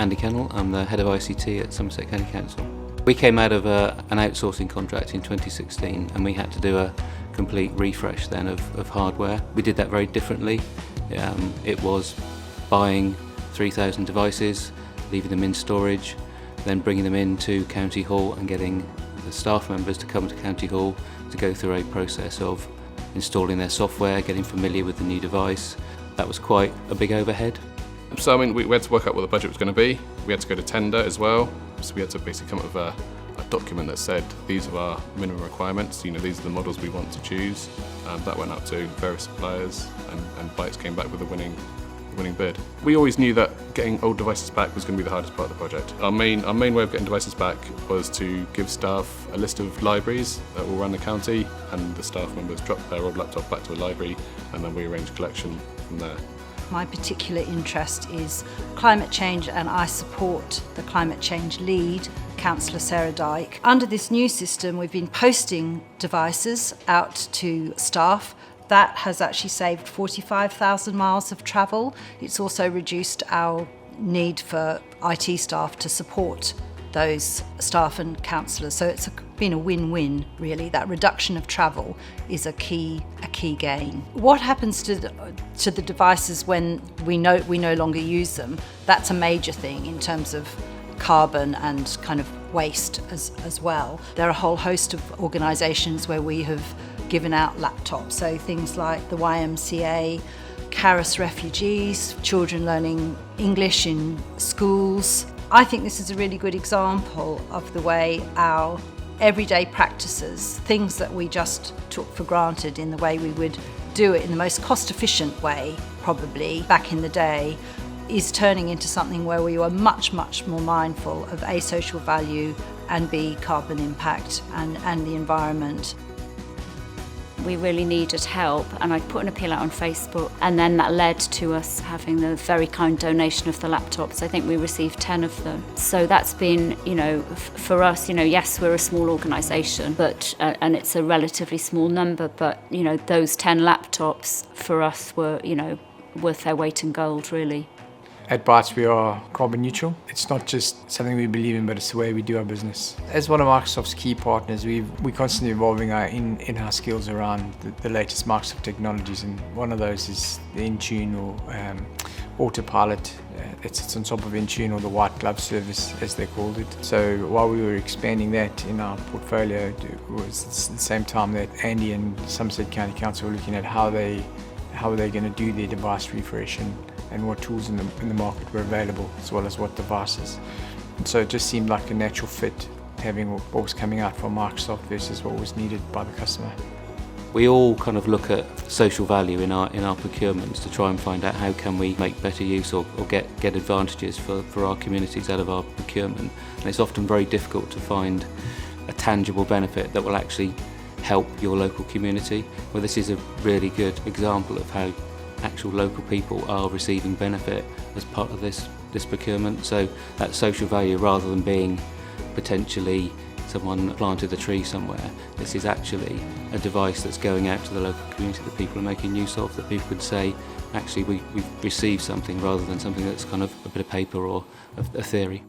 Andy Kennell. I'm the head of ICT at Somerset County Council. We came out of an outsourcing contract in 2016 and we had to do a complete refresh then of hardware. We did that very differently. It was buying 3,000 devices, leaving them in storage, then bringing them into County Hall and getting the staff members to come to County Hall to go through a process of installing their software, getting familiar with the new device. That was quite a big overhead. So we had to work out what the budget was going to be. We had to go to tender as well. So we had to basically come up with a document that said these are our minimum requirements. These are the models we want to choose. That went out to various suppliers, and Bytes came back with a winning bid. We always knew that getting old devices back was going to be the hardest part of the project. Our main way of getting devices back was to give staff a list of libraries that will run the county, and the staff members drop their old laptop back to a library, and then we arrange collection from there. My particular interest is climate change, and I support the climate change lead, Councillor Sarah Dyke. Under this new system, we've been posting devices out to staff. That has actually saved 45,000 miles of travel. It's also reduced our need for IT staff to support those staff and councillors. So it's been a win-win, really. That reduction of travel is a key gain. What happens to the devices when we no longer use them? That's a major thing in terms of carbon and kind of waste as well. There are a whole host of organisations where we have given out laptops, so things like the YMCA, Caris Refugees, children learning English in schools. I think this is a really good example of the way our everyday practices, things that we just took for granted in the way we would do it in the most cost-efficient way, probably, back in the day, is turning into something where we are much, much more mindful of A, social value, and B, carbon impact and the environment. We really needed help, and I put an appeal out on Facebook, and then that led to us having the very kind donation of the laptops. I think we received 10 of them. So that's been, for us, yes, we're a small organisation, but and it's a relatively small number, but those 10 laptops for us were, worth their weight in gold, really. At Bytes, we are carbon neutral. It's not just something we believe in, but it's the way we do our business. As one of Microsoft's key partners, we're constantly evolving our in-house skills around the latest Microsoft technologies, and one of those is the Intune or Autopilot. It sits on top of Intune, or the white glove service, as they called it. So while we were expanding that in our portfolio, it was at the same time that Andy and Somerset County Council were looking at how were they going to do their device refresh and what tools in the market were available, as well as what devices. And so it just seemed like a natural fit, having what was coming out from Microsoft versus what was needed by the customer. We all kind of look at social value in our procurements to try and find out how can we make better use or get advantages for our communities out of our procurement. And it's often very difficult to find a tangible benefit that will actually help your local community. Well, this is a really good example of how actual local people are receiving benefit as part of this procurement. So that social value, rather than being potentially someone planted a tree somewhere, this is actually a device that's going out to the local community that people are making use of, that people could say, actually we've received something rather than something that's kind of a bit of paper or a theory.